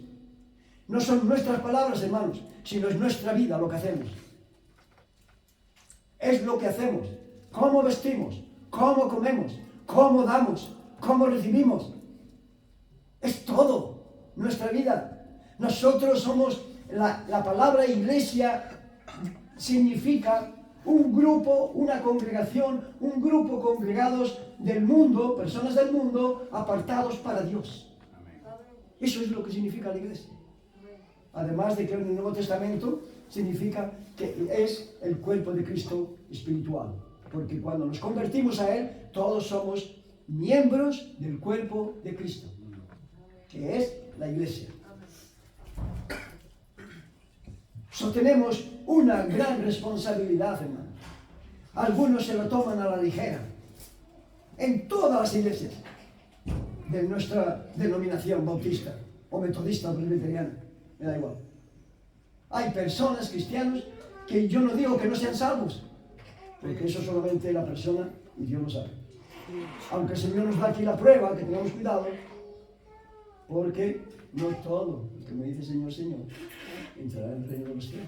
no son nuestras palabras, hermanos, sino es nuestra vida lo que hacemos. Es lo que hacemos, cómo vestimos, cómo comemos, cómo damos, cómo recibimos. Es todo nuestra vida. Nosotros somos, la palabra iglesia significa un grupo, una congregación, un grupo congregados del mundo, personas del mundo, apartados para Dios. Eso es lo que significa la iglesia. Además de que en el Nuevo Testamento significa que es el cuerpo de Cristo espiritual. Porque cuando nos convertimos a Él, todos somos miembros del cuerpo de Cristo, que es la iglesia. Tenemos una gran responsabilidad, hermanos. Algunos se lo toman a la ligera. En todas las iglesias de nuestra denominación bautista o metodista o presbiteriana, me da igual. Hay personas, cristianos, que yo no digo que no sean salvos, porque eso solamente la persona y Dios lo sabe. Aunque el Señor nos da aquí la prueba, que tengamos cuidado, porque no todo el que me dice Señor, Señor, entrará en el reino de los cielos.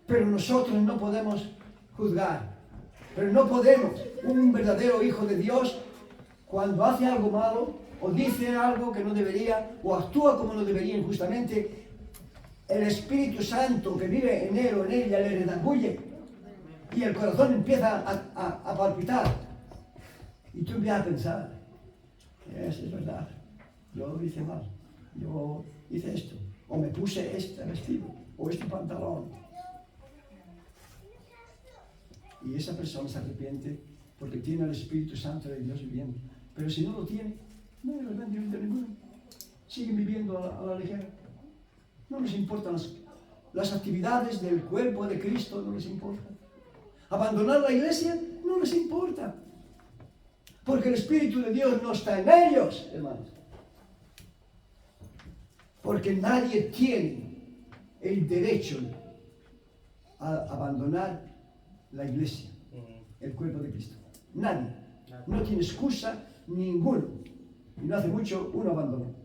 Pero nosotros no podemos juzgar, pero no podemos, un verdadero hijo de Dios, cuando hace algo malo, o dice algo que no debería, o actúa como no debería injustamente, el Espíritu Santo que vive en él o en ella le redarguye, y el corazón empieza a palpitar, y tú empiezas a pensar, es verdad, yo hice mal, yo hice esto, o me puse este vestido, o este pantalón. Y esa persona se arrepiente porque tiene el Espíritu Santo de Dios viviendo. Pero si no lo tiene, no hay arrepentimiento ninguno. Siguen viviendo a la ligera. No les importan las actividades del cuerpo de Cristo, no les importa. Abandonar la iglesia no les importa. Porque el Espíritu de Dios no está en ellos, hermanos. Porque nadie tiene el derecho a abandonar la iglesia, el cuerpo de Cristo. Nadie. No tiene excusa ninguno. Y no hace mucho uno abandonó.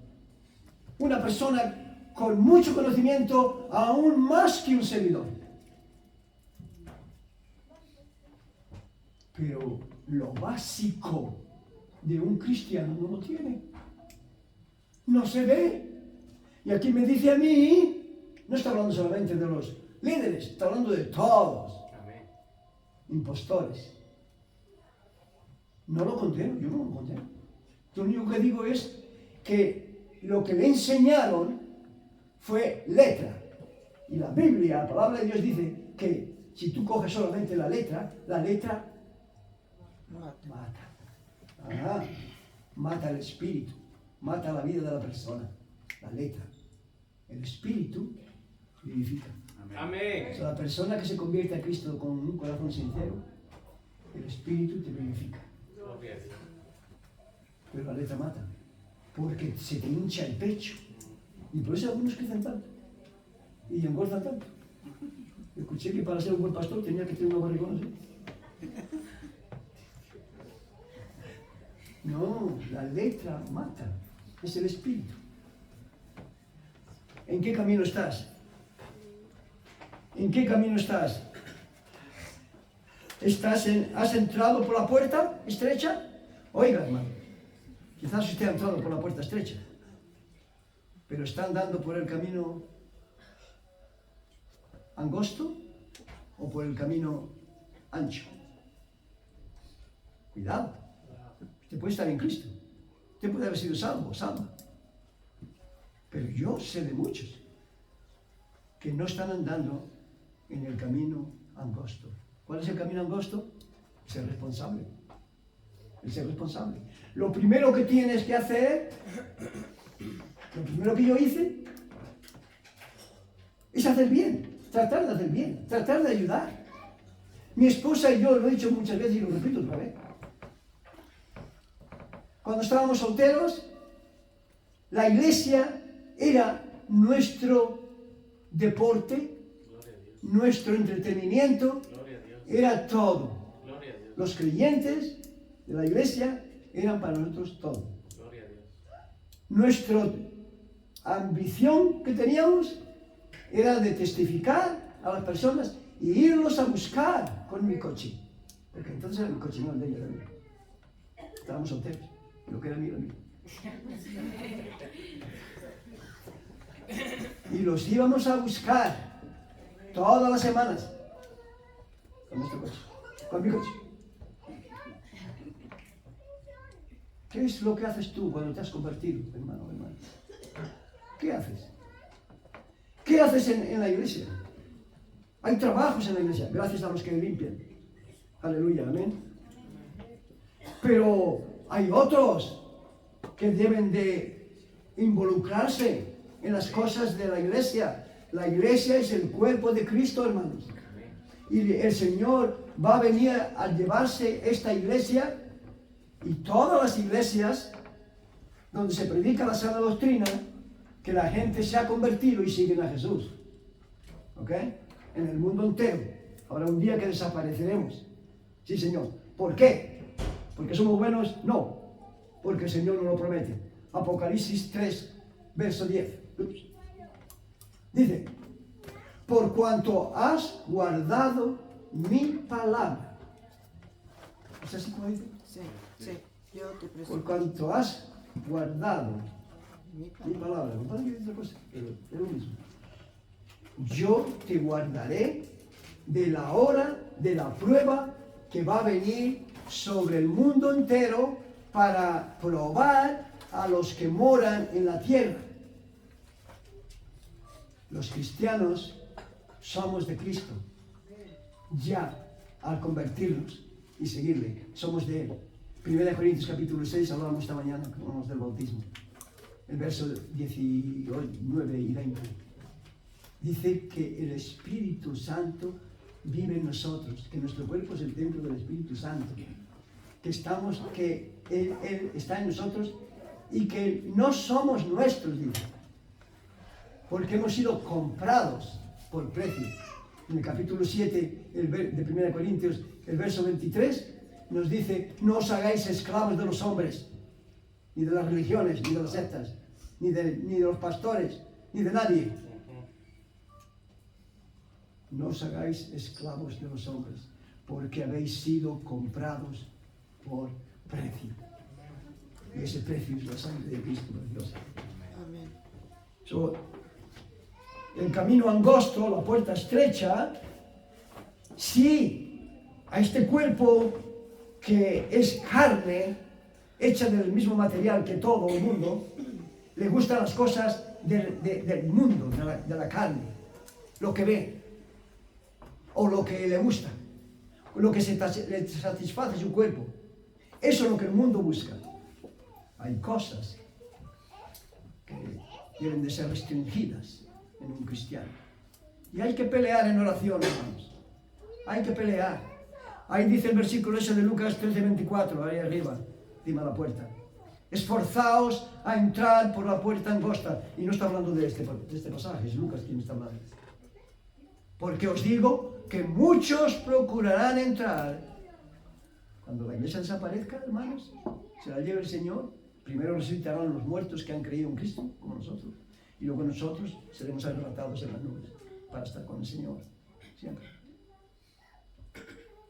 Una persona con mucho conocimiento, aún más que un servidor. Pero lo básico de un cristiano no lo tiene. No se ve. Y aquí me dice a mí, no está hablando solamente de los líderes, está hablando de todos. Amén. Impostores. No lo condeno, yo no lo condeno. Lo único que digo es que lo que le enseñaron fue letra. Y la Biblia, la palabra de Dios dice que si tú coges solamente la letra mata. Mata el espíritu, mata la vida de la persona. La letra. El espíritu vivifica. Amén. O sea, la persona que se convierte a Cristo con un corazón sincero, el espíritu te vivifica. Pero la letra mata, porque se te hincha el pecho. Y por eso algunos crecen tanto y engordan tanto. Escuché que para ser un buen pastor tenía que tener una barrigona así. No, la letra mata, es el espíritu. ¿En qué camino estás? ¿En qué camino estás? ¿Has entrado por la puerta estrecha? Oiga, hermano, quizás usted ha entrado por la puerta estrecha, pero está andando por el camino angosto o por el camino ancho. Cuidado, usted puede estar en Cristo, usted puede haber sido salva, pero yo sé de muchos que no están andando en el camino angosto. ¿Cuál es el camino angosto? Ser responsable. El ser responsable. Lo primero que tienes que hacer, lo primero que yo hice, es hacer bien, tratar de hacer bien, tratar de ayudar. Mi esposa y yo lo he dicho muchas veces y lo repito otra vez. Cuando estábamos solteros, la iglesia era nuestro deporte, nuestro entretenimiento, era todo. Los creyentes de la iglesia eran para nosotros todo. Nuestra ambición que teníamos era de testificar a las personas y irlos a buscar con mi coche. Porque entonces era mi coche, no el de ella, era mío. Estábamos solteros, lo que era mío era mío. Y los íbamos a buscar todas las semanas con nuestro coche, con mi coche. ¿Qué es lo que haces tú cuando te has convertido, hermano, hermano? ¿Qué haces? ¿Qué haces en la iglesia? Hay trabajos en la iglesia, gracias a los que limpian. Aleluya, amén. Pero hay otros que deben de involucrarse en las cosas de la iglesia. La iglesia es el cuerpo de Cristo, hermanos. Y el Señor va a venir a llevarse esta iglesia y todas las iglesias donde se predica la sana doctrina, que la gente se ha convertido y siguen a Jesús. ¿Ok? En el mundo entero. Habrá un día que desapareceremos. Sí, Señor. ¿Por qué? ¿Porque somos buenos? No. Porque el Señor nos lo promete. Apocalipsis 3, verso 10. Dice, por cuanto has guardado mi palabra. ¿Es así como dice? Sí, sí. Yo te presento. Por cuanto has guardado mi palabra. No pasa que dice otra cosa, pero es lo mismo. Yo te guardaré de la hora de la prueba que va a venir sobre el mundo entero para probar a los que moran en la tierra. Los cristianos somos de Cristo. Ya al convertirnos y seguirle, somos de Él. 1 Corintios capítulo 6, hablábamos esta mañana, hablamos del bautismo. El verso 19 y 20. Dice que el Espíritu Santo vive en nosotros, que nuestro cuerpo es el templo del Espíritu Santo, que Él está en nosotros y que no somos nuestros, dice. porque hemos sido comprados por precio. En el capítulo 7 de 1 Corintios, el verso 23, nos dice, no os hagáis esclavos de los hombres, ni de las religiones, ni de las sectas, ni de los pastores, ni de nadie. No os hagáis esclavos de los hombres, porque habéis sido comprados por precio. Y ese precio es la sangre de Cristo preciosa. Amén. El camino angosto, la puerta estrecha, si a este cuerpo que es carne, hecha del mismo material que todo el mundo, le gustan las cosas del mundo, de la carne, lo que ve, o lo que le gusta, lo que le satisface su cuerpo. Eso es lo que el mundo busca. Hay cosas que deben de ser restringidas en un cristiano. Y hay que pelear en oración, hermanos. Hay que pelear. Ahí dice el versículo ese de Lucas 13:24, ahí arriba, encima de la puerta. Esforzaos a entrar por la puerta angosta. Y no está hablando de este pasaje, es Lucas quien está hablando. Porque os digo que muchos procurarán entrar. Cuando la iglesia desaparezca, hermanos, se la lleve el Señor. Primero resucitarán los muertos que han creído en Cristo, como nosotros. Y luego nosotros seremos arrebatados en las nubes para estar con el Señor siempre.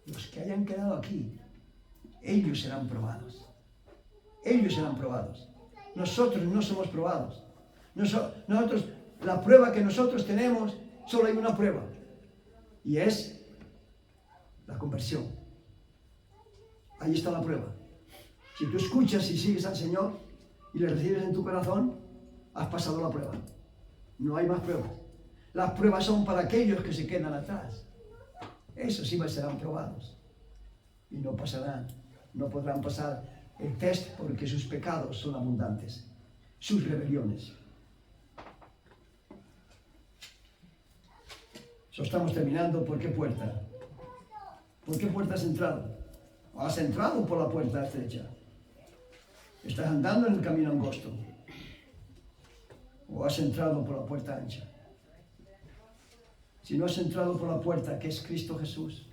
Los que hayan quedado aquí, ellos serán probados. Ellos serán probados. Nosotros no somos probados. Nosotros, la prueba que nosotros tenemos, solo hay una prueba. Y es la conversión. Ahí está la prueba. Si tú escuchas y sigues al Señor y le recibes en tu corazón, has pasado la prueba. No hay más pruebas. Las pruebas son para aquellos que se quedan atrás. Esos sí serán probados. Y no pasarán, no podrán pasar el test porque sus pecados son abundantes. Sus rebeliones. Estamos terminando. ¿Por qué puerta? ¿Por qué puerta has entrado? ¿Has entrado por la puerta estrecha? ¿Estás andando en el camino angosto? ¿O has entrado por la puerta ancha? Si no has entrado por la puerta, que es Cristo Jesús,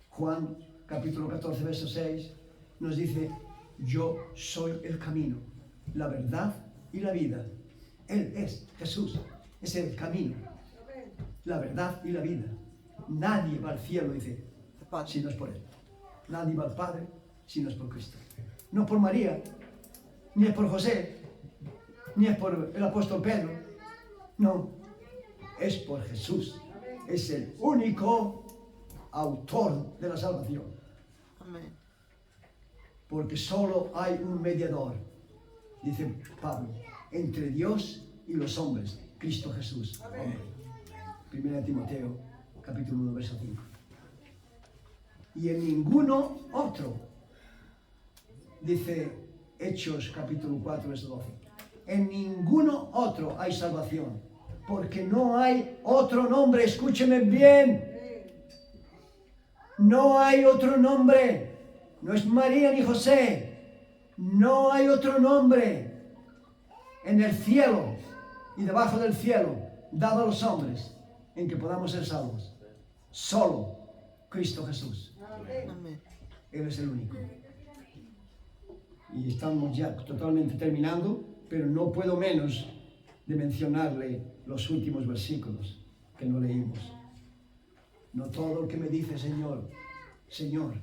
Juan capítulo 14, verso 6, nos dice, yo soy el camino, la verdad y la vida. Él es Jesús, es el camino, la verdad y la vida. Nadie va al cielo, dice, si no es por Él. Nadie va al Padre si no es por Cristo. No por María, ni es por José, ni es por el apóstol Pedro. No, es por Jesús. Es el único autor de la salvación. Amén. Porque solo hay un mediador, dice Pablo, entre Dios y los hombres, Cristo Jesús. Amén. 1 Timoteo, capítulo 1, verso 5. Y en ninguno otro, dice Hechos, capítulo 4, verso 12. En ninguno otro hay salvación, porque no hay otro nombre, escúcheme bien. No hay otro nombre, no es María ni José, no hay otro nombre en el cielo y debajo del cielo dado a los hombres en que podamos ser salvos. Solo Cristo Jesús. Amén. Él es el único. Y estamos ya totalmente terminando, pero no puedo menos de mencionarle los últimos versículos que no leímos. No todo el que me dice Señor, Señor,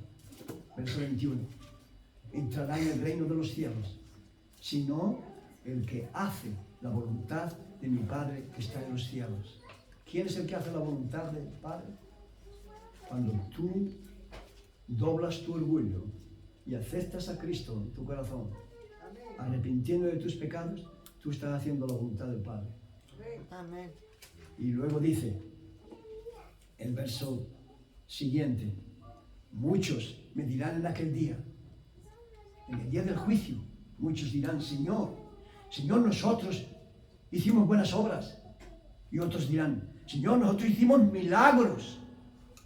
verso 21, entrará en el reino de los cielos, sino el que hace la voluntad de mi Padre que está en los cielos. ¿Quién es el que hace la voluntad del Padre? Cuando tú doblas tu orgullo y aceptas a Cristo en tu corazón, arrepintiendo de tus pecados, tú estás haciendo la voluntad del Padre. Amén. Y luego dice el verso siguiente, muchos me dirán en aquel día, en el día del juicio, muchos dirán, Señor, Señor, nosotros hicimos buenas obras. Y otros dirán, Señor, nosotros hicimos milagros.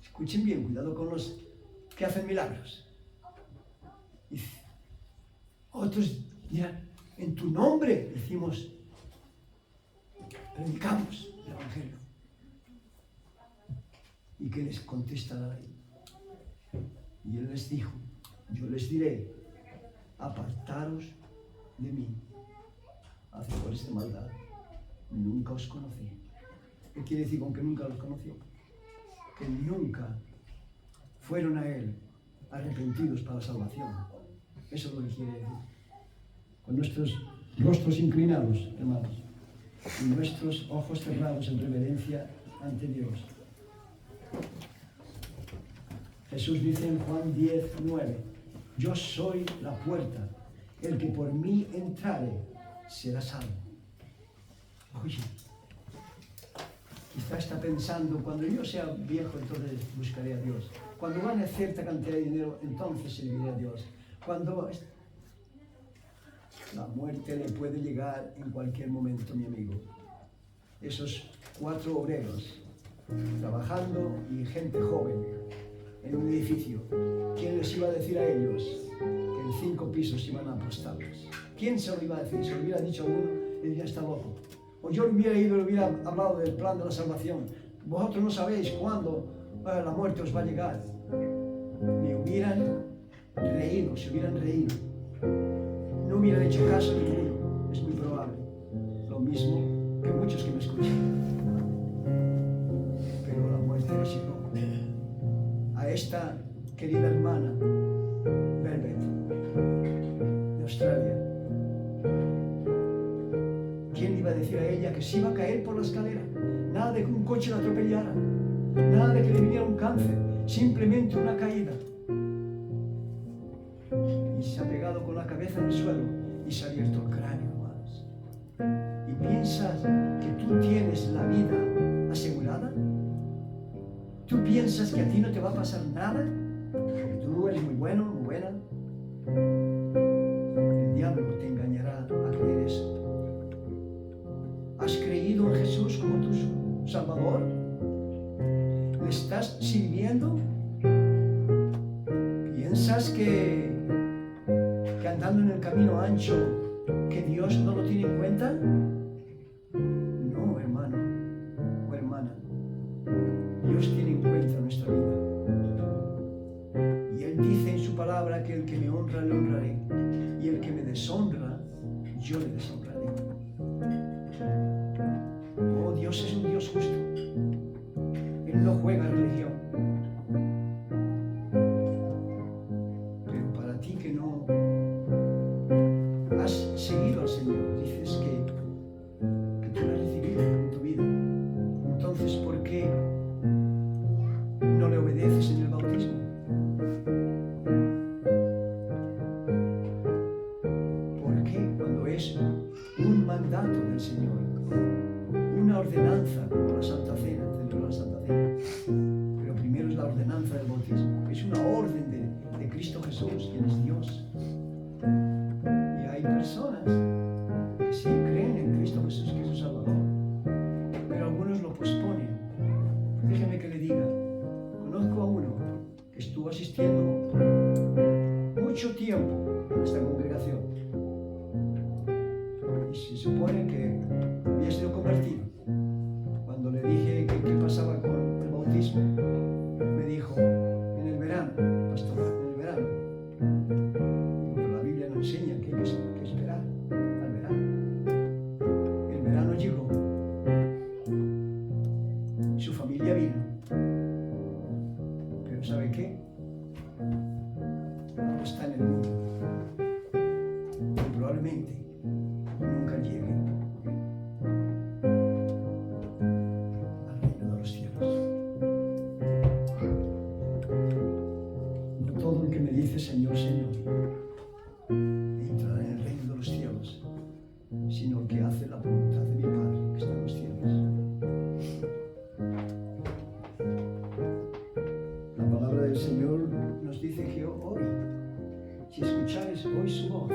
Escuchen bien, cuidado con los que hacen milagros. Y otros dirán, en tu nombre hicimos predicamos el Evangelio. ¿Y qué les contestará él? Y él les dijo, yo les diré, apartaros de mí, hacedores de maldad, nunca os conocí. ¿Qué quiere decir con que nunca los conoció? Que nunca fueron a él arrepentidos para la salvación. Eso es lo que quiere decir. Con nuestros rostros inclinados, hermanos, y nuestros ojos cerrados en reverencia ante Dios. Jesús dice en Juan 10:9, yo soy la puerta, el que por mí entrare será salvo. Oye, quizá está pensando, cuando yo sea viejo entonces buscaré a Dios. Cuando gane cierta cantidad de dinero, entonces serviré a Dios. Cuando la muerte le puede llegar en cualquier momento, mi amigo. Esos 4 obreros trabajando y gente joven en un edificio, ¿quién les iba a decir a ellos que en 5 pisos iban a apostarlos? ¿Quién se lo iba a decir? Se lo hubiera dicho a uno, él ya está loco. O yo hubiera ido y le hubiera hablado del plan de la salvación. Vosotros no sabéis cuándo la muerte os va a llegar. Me hubieran reído, se hubieran reído. No hubieran hecho caso ninguno, es muy probable. Lo mismo que muchos que me escuchan. Pero la muerte les llegó. A esta querida hermana, Velvet, de Australia, ¿quién iba a decir a ella que se iba a caer por la escalera? Nada de que un coche la atropellara, nada de que le viniera un cáncer, simplemente una caída. Y se ha pegado con la cabeza en el suelo y se ha abierto el cráneo, hermanos. ¿Y piensas que tú tienes la vida asegurada? ¿Tú piensas que a ti no te va a pasar nada? Porque tú eres muy bueno, muy buena. El diablo te engañará a creer eso. ¿Has creído en Jesús como tu Salvador? ¿Le estás sirviendo? ¿Piensas que andando en el camino ancho, que Dios no lo tiene en cuenta? No, hermano o hermana. Dios tiene en cuenta nuestra vida. Y Él dice en su palabra que el que me honra, le honraré. Y el que me deshonra, yo le deshonraré. Oh, Dios es un Dios justo. Él no juega religión. Pero para ti que no has seguido al Señor, dices que tú le has recibido en tu vida. Entonces, ¿por qué no le obedeces en el bautismo? ¿Por qué cuando es un mandato del Señor, una ordenanza como la Santa Cena, celebrar la Santa Cena? Pero primero es la ordenanza del bautismo, es una orden de Cristo Jesús, quien es Dios. Y hay personas que sí creen en Cristo Jesús, que es su Salvador, pero algunos lo posponen. Déjeme que le diga, conozco a uno que estuvo asistiendo por mucho tiempo a esta congregación y se supone que había sido convertido. Cuando le dije que qué pasaba con el bautismo, me dijo, en el verano, pastor, en el verano. Digo, pero la Biblia no enseña que hay que esperar al verano. El verano llegó, su familia vino, pero ¿sabe qué? Ahora está en el mundo y probablemente nunca llegue al reino de los cielos. No todo el que me dice Señor, Señor entrará en el reino de los cielos, sino el que hace la voluntad de mi Padre que está en los cielos. La palabra del Señor nos dice que hoy, si escuchares hoy su voz,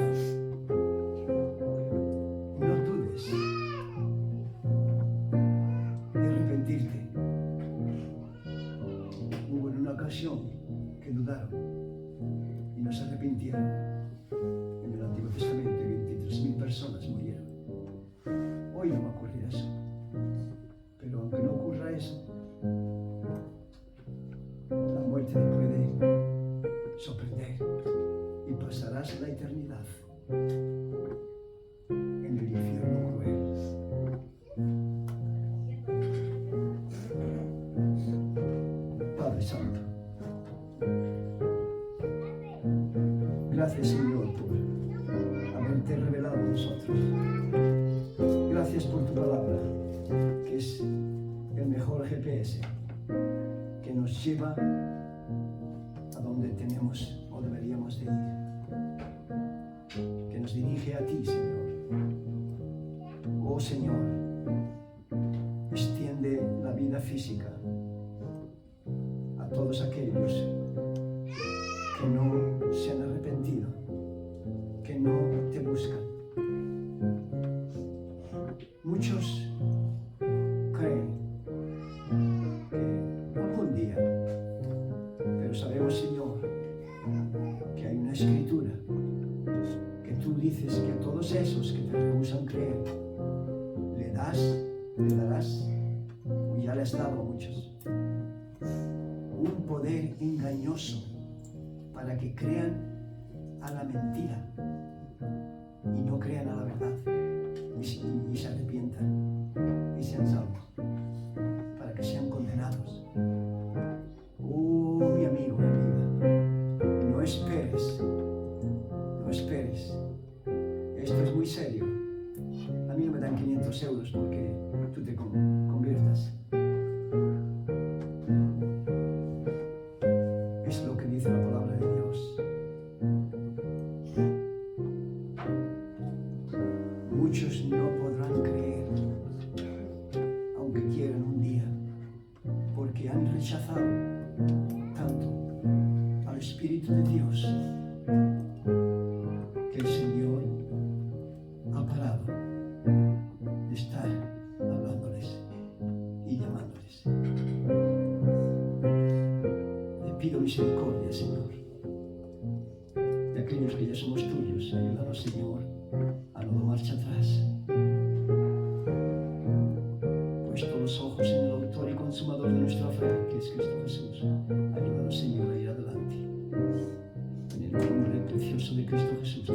no dudes de arrepentirte. Hubo en una ocasión que dudaron y no se arrepintieron. En el Antiguo Testamento 23.000 personas murieron. Hoy no va a ocurrir eso. Gracias, Señor, por haberte revelado a nosotros. Gracias por tu palabra, que es el mejor GPS, que nos lleva a donde tenemos o deberíamos de ir, que nos dirige a ti, Señor. Oh Señor, extiende la vida física a todos aquellos que no se han arrepentido, que no te buscan. Muchos creen que algún día, pero sabemos, Señor, que hay una escritura que tú dices que a todos esos que te rehusan creer, le darás, o ya le has dado a muchos, un poder engañoso para que crean a la mentira y no crean a la verdad y se arrepientan y sean salvos, para que sean condenados. Oh, mi amigo, mi amiga, no esperes, no esperes. Esto es muy serio. A mí no me dan 500 euros porque tú te conviertas. Es lo que dice la palabra de Dios. Muchos no podrán creer, aunque quieran un día, porque han rechazado tanto al Espíritu de Dios que el Señor ha parado de estar hablándoles y llamándoles. Le pido misericordia, Señor, de aquellos que ya somos tuyos. Ayúdanos, Señor, a no dar marcha atrás. Puesto los ojos en el autor y consumador de nuestra fe, que es Cristo Jesús. Ayúdanos, Señor, a ir adelante. En el nombre precioso de Cristo Jesús.